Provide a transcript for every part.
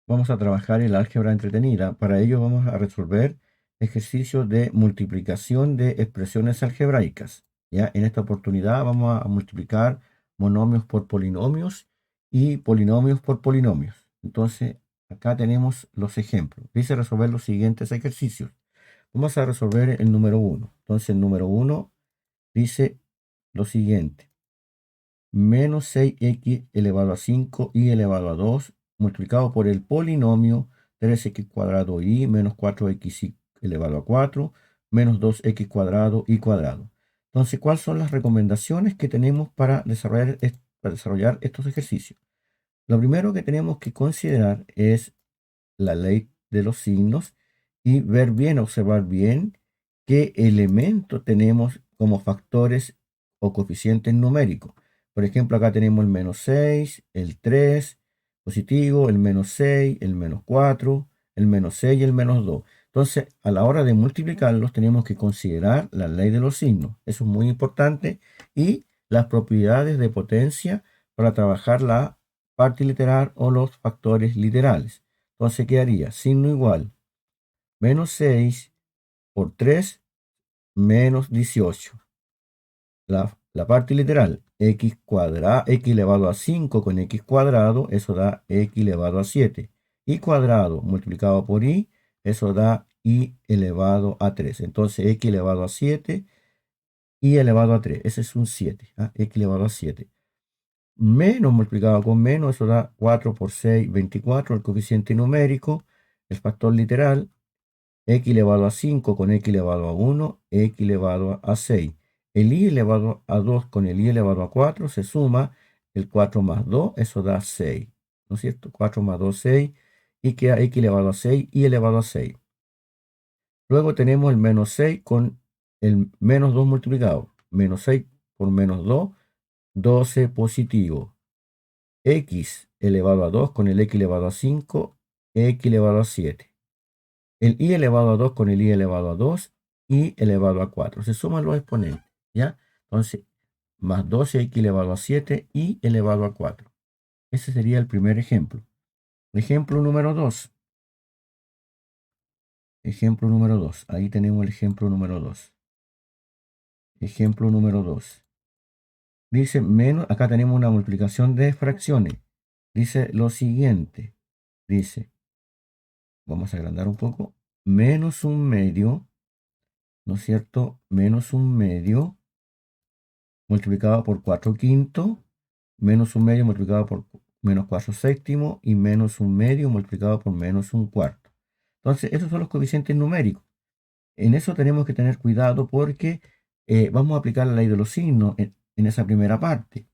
vamos a trabajar el álgebra entretenida. Para ello vamos a resolver ejercicios de multiplicación de expresiones algebraicas. ¿Ya? En esta oportunidad vamos a multiplicar monomios por polinomios y polinomios por polinomios. Entonces, acá tenemos los ejemplos. Dice resolver los siguientes ejercicios. Vamos a resolver el número 1. Entonces, el número 1 dice lo siguiente. Menos 6x elevado a 5 y elevado a 2 multiplicado por el polinomio 3x cuadrado y menos 4x elevado a 4 menos 2x cuadrado y cuadrado. Entonces, ¿cuáles son las recomendaciones que tenemos para desarrollar estos ejercicios? Lo primero que tenemos que considerar es la ley de los signos y ver bien, observar bien qué elementos tenemos como factores o coeficientes numéricos. Por ejemplo, acá tenemos el menos 6, el 3 positivo, el menos 6, el menos 4, el menos 6 y el menos 2. Entonces, a la hora de multiplicarlos, tenemos que considerar la ley de los signos. Eso es muy importante. Y las propiedades de potencia para trabajar la parte literal o los factores literales. Entonces quedaría signo igual, menos 6 por 3 menos 18. La parte literal, x cuadrado, x elevado a 5 con x cuadrado, eso da x elevado a 7. Y cuadrado multiplicado por y, eso da y elevado a 3. Entonces x elevado a 7 y elevado a 3, ese es un 7. X elevado a 7. Menos multiplicado con menos, eso da 4 por 6, 24, el coeficiente numérico, el factor literal, x elevado a 5 con x elevado a 1, x elevado a 6. El y elevado a 2 con el y elevado a 4 se suma el 4 más 2, eso da 6. ¿No es cierto? 4 más 2, 6. Y queda x elevado a 6 y elevado a 6. Luego tenemos el menos 6 con el menos 2 multiplicado. Menos 6 por menos 2, 12 positivo. X elevado a 2 con el x elevado a 5, x elevado a 7. El y elevado a 2 con el y elevado a 2 y elevado a 4. Se suman los exponentes, ¿ya? Entonces, más 12x elevado a 7 y elevado a 4. Ese sería el primer ejemplo. Ejemplo número 2. Ejemplo número 2. Ahí tenemos el ejemplo número 2. Ejemplo número 2. Dice menos, acá tenemos una multiplicación de fracciones. Dice lo siguiente. Dice, vamos a agrandar un poco, menos un medio, ¿no es cierto? Menos un medio multiplicado por 4 quintos, menos un medio multiplicado por menos 4 séptimos y menos un medio multiplicado por menos un cuarto. Entonces, esos son los coeficientes numéricos. En eso tenemos que tener cuidado porque vamos a aplicar la ley de los signos en esa primera parte.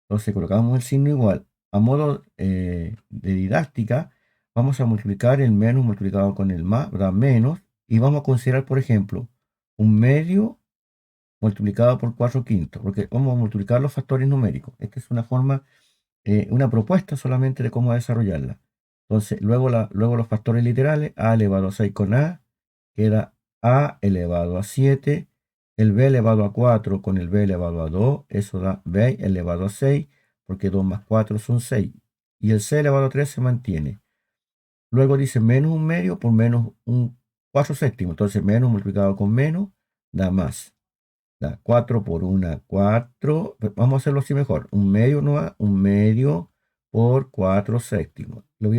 Entonces, colocamos el signo igual. A modo de didáctica, vamos a multiplicar el menos multiplicado con el más, da menos, y vamos a considerar, por ejemplo, un medio multiplicado por 4 quintos, porque vamos a multiplicar los factores numéricos. Esta es una forma, una propuesta solamente de cómo desarrollarla. Entonces, luego los factores literales, a elevado a 6 con a, queda a elevado a 7, el b elevado a 4 con el b elevado a 2, eso da b elevado a 6, porque 2 más 4 son 6, y el c elevado a 3 se mantiene. Luego dice menos un medio por menos un 4 séptimo, entonces menos multiplicado con menos da más. 4 por 1, 4. Vamos a hacerlo así mejor. Un medio, no, un medio por 4 séptimos. Lo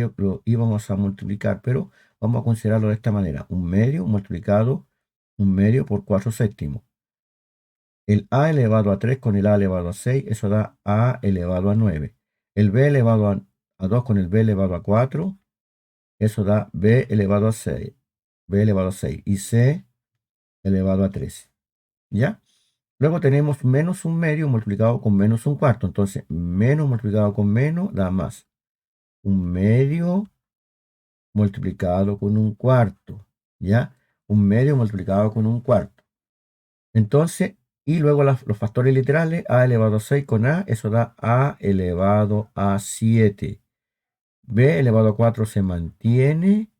íbamos a multiplicar, pero vamos a considerarlo de esta manera. Un medio multiplicado, un medio por 4 séptimos. El a elevado a 3 con el a elevado a 6, eso da a elevado a 9. El b elevado a 2 con el b elevado a 4, eso da b elevado a 6. B elevado a 6. Y c elevado a 3. ¿Ya? Luego tenemos menos un medio multiplicado con menos un cuarto. Entonces, menos multiplicado con menos da más. Un medio multiplicado con un cuarto. ¿Ya? Un medio multiplicado con un cuarto. Entonces, y luego los factores literales, a elevado a 6 con a, eso da a elevado a 7. B elevado a 4 se mantiene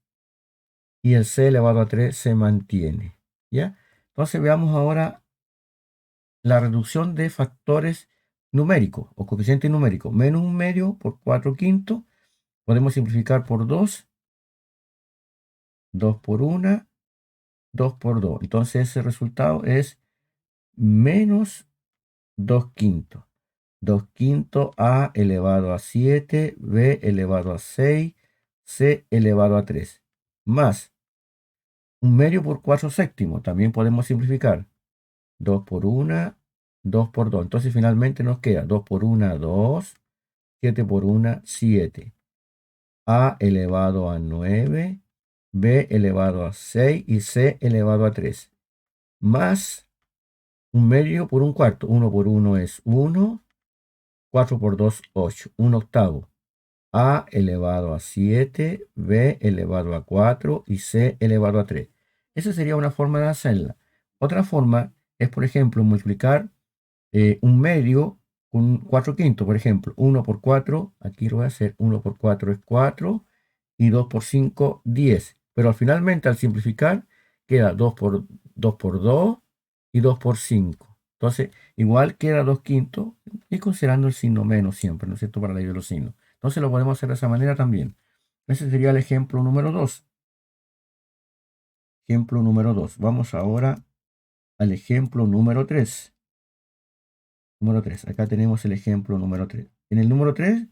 y el c elevado a 3 se mantiene. ¿Ya? Entonces veamos ahora la reducción de factores numéricos o coeficientes numéricos. Menos un medio por 4 quintos Podemos simplificar por 2, 2 por 1, 2 por 2. Entonces ese resultado es menos 2 quintos. 2 quintos a elevado a 7, b elevado a 6, c elevado a 3. Más un medio por 4 séptimos. También podemos simplificar. 2 por 1, 2 por 2. Entonces finalmente nos queda 2 por 1, 2, 7 por 1, 7. A elevado a 9, b elevado a 6 y c elevado a 3. Más un medio por un cuarto. 1 por 1 es 1. 4 por 2, 8. Un octavo. A elevado a 7, b elevado a 4 y c elevado a 3. Esa sería una forma de hacerla. Otra forma es, por ejemplo, multiplicar un medio con 4 quintos. Por ejemplo, 1 por 4, aquí lo voy a hacer, 1 por 4 es 4 y 2 por 5, 10. Pero finalmente al simplificar queda 2 por 2 y 2 por 5. Entonces, igual queda 2 quintos y considerando el signo menos siempre, ¿no es cierto? Para la ley de los signos. Entonces lo podemos hacer de esa manera también. Ese sería el ejemplo número 2. Ejemplo número 2. Vamos ahora al ejemplo número 3. Número 3. Acá tenemos el ejemplo número 3. En el número 3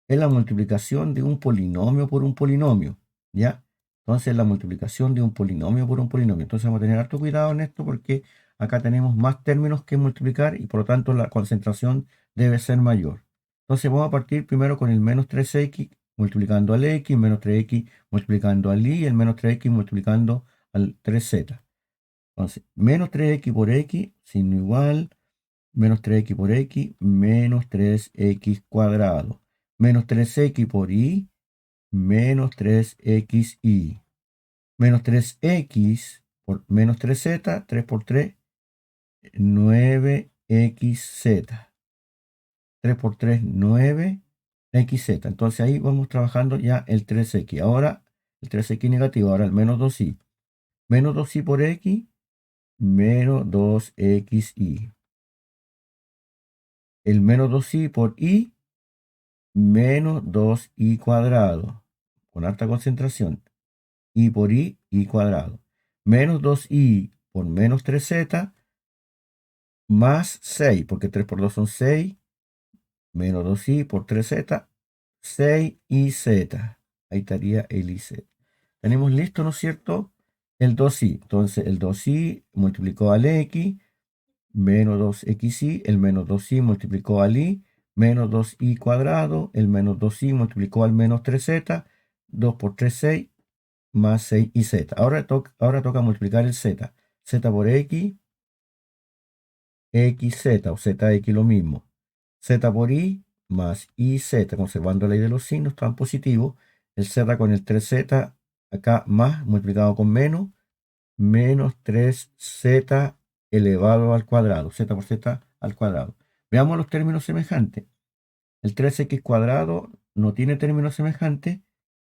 es la multiplicación de un polinomio por un polinomio. ¿Ya? Entonces la multiplicación de un polinomio por un polinomio. Entonces vamos a tener harto cuidado en esto porque acá tenemos más términos que multiplicar y por lo tanto la concentración debe ser mayor. Entonces vamos a partir primero con el menos 3x multiplicando al x, menos 3x multiplicando al y, y el menos 3x multiplicando al 3z. Entonces, menos 3x por x, signo igual, menos 3x por x, menos 3x cuadrado. Menos 3x por y, menos 3xy. Menos 3x por menos 3z, 3 por 3, 9xz. 3 por 3, 9xz. Entonces ahí vamos trabajando ya el 3x. Ahora el 3x negativo, ahora el menos 2y. Menos 2y por x, menos 2xy. El menos 2y por y, menos 2y cuadrado, con alta concentración, y por y cuadrado, menos 2y por menos 3z, más 6, porque 3 por 2 son 6, menos 2y por 3z, 6yz. Ahí estaría el iz. Tenemos listo, ¿no es cierto? El 2y. Entonces el 2y multiplicó al x, menos 2xy, el menos 2y multiplicó al y, menos 2y cuadrado, el menos 2y multiplicó al menos 3z, 2 por 3, 6, más 6yz. Ahora toca multiplicar el z. Z por x, xz o zx lo mismo. Z por y más yz, conservando la ley de los signos, tan positivo. El z con el 3z, acá más, multiplicado con menos, menos 3z elevado al cuadrado, z por z al cuadrado. Veamos los términos semejantes. El 3x cuadrado no tiene términos semejantes,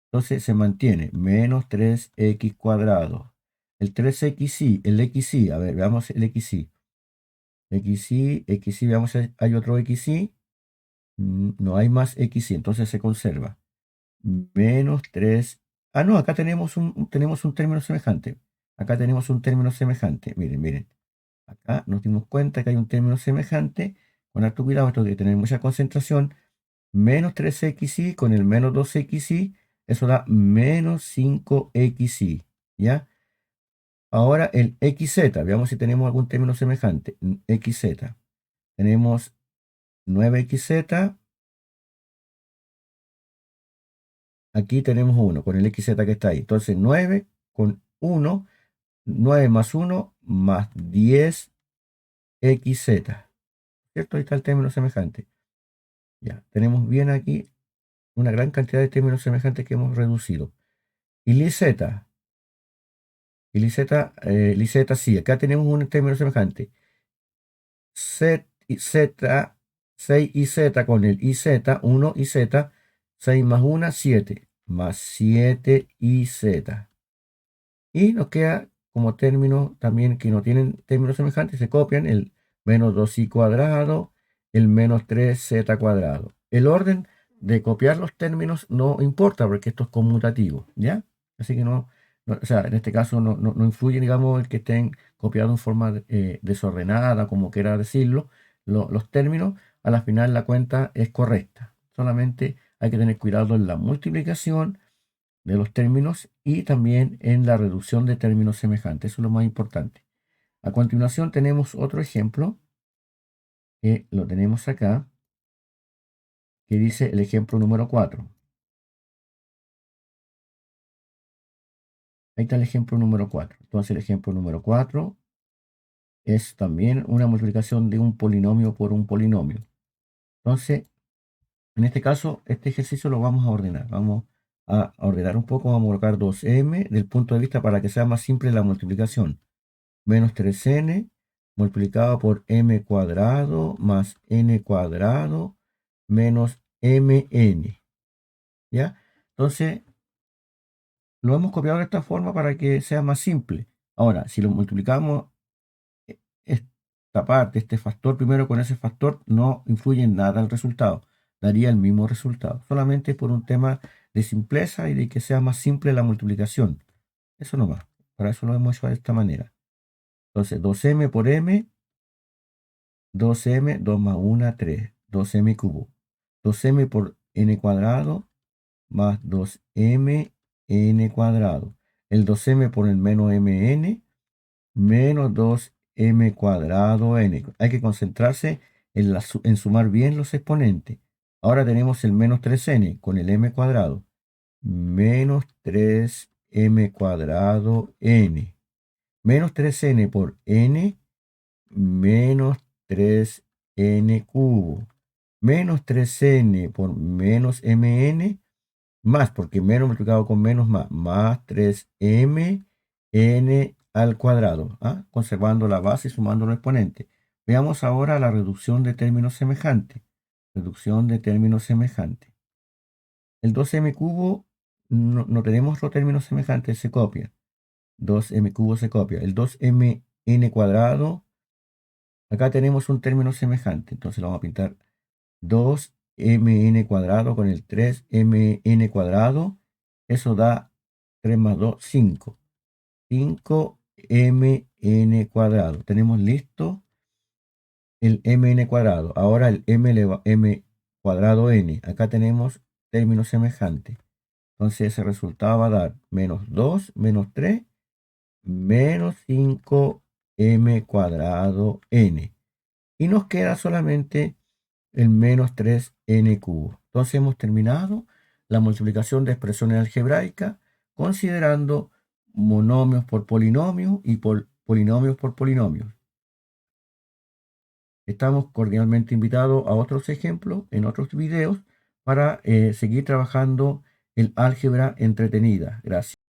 entonces se mantiene menos 3x cuadrado. El 3xy, el xy, a ver, veamos el xy. Xy, veamos, hay otro xy. No hay más xy, entonces se conserva. Menos 3. Ah, no, acá tenemos un término semejante. Acá tenemos un término semejante. Miren, miren. Acá nos dimos cuenta que hay un término semejante. Con alto cuidado, esto hay que tener mucha concentración. Menos 3xy con el menos 2xy, eso da menos 5xy. ¿Ya? Ahora el xz, veamos si tenemos algún término semejante. Xz. Tenemos 9xz. Aquí tenemos 1 con el xz que está ahí. Entonces 9 con 1, 9 más 1 más 10xz. ¿Cierto? Ahí está el término semejante. Ya, tenemos bien aquí una gran cantidad de términos semejantes que hemos reducido. Y Liseta, Liseta, sí, acá tenemos un término semejante. Z, Z, 6yz con el iz, 1yz, 6 más 1, 7, más 7yz. Y nos queda como término también que no tienen términos semejantes, se copian el menos 2y cuadrado, el menos 3z cuadrado. El orden de copiar los términos no importa porque esto es conmutativo, ¿ya? Así que o sea, en este caso no influye, digamos, el que estén copiados en forma desordenada, como quiera decirlo, los términos, a la final la cuenta es correcta. Solamente hay que tener cuidado en la multiplicación de los términos y también en la reducción de términos semejantes. Eso es lo más importante. A continuación tenemos otro ejemplo que lo tenemos acá, que dice el ejemplo número 4. Ahí está el ejemplo número 4. Entonces el ejemplo número 4 es también una multiplicación de un polinomio por un polinomio. Entonces, en este caso, este ejercicio lo vamos a ordenar. Vamos a ordenar un poco, vamos a colocar 2m del punto de vista para que sea más simple la multiplicación. Menos 3n multiplicado por m cuadrado más n cuadrado menos mn. ¿Ya? Entonces, lo hemos copiado de esta forma para que sea más simple. Ahora, si lo multiplicamos esta parte, este factor primero con ese factor, no influye en nada al resultado. Daría el mismo resultado. Solamente por un tema de simpleza y de que sea más simple la multiplicación. Eso nomás. Para eso lo hemos hecho de esta manera. Entonces, 2m por m, 2m, 2 más 1, 3. 2m cubo. 2m por n cuadrado más 2m n cuadrado. El 2m por el menos mn menos 2m cuadrado n. Hay que concentrarse en sumar bien los exponentes. Ahora tenemos el menos 3n con el m cuadrado. Menos 3m cuadrado n. Menos 3n por n menos 3n cubo. Menos 3n por menos mn más, porque menos multiplicado con menos más 3m n al cuadrado, ¿ah? Conservando la base y sumando los exponentes. Veamos ahora la reducción de términos semejantes. Reducción de términos semejantes. El 2m cubo, no tenemos los términos semejantes, se copia. 2m cubo se copia. El 2mn cuadrado, acá tenemos un término semejante, entonces lo vamos a pintar 2mn cuadrado con el 3mn cuadrado. Eso da 3 más 2, 5. 5mn cuadrado. Tenemos listo el mn cuadrado. Ahora el m cuadrado n. Acá tenemos términos semejantes. Entonces ese resultado va a dar menos 2 menos 3 menos 5m cuadrado n. Y nos queda solamente el menos 3n cubo. Entonces hemos terminado la multiplicación de expresiones algebraicas considerando monomios por polinomios y polinomios por polinomios. Estamos cordialmente invitados a otros ejemplos en otros videos para seguir trabajando el álgebra entretenida. Gracias.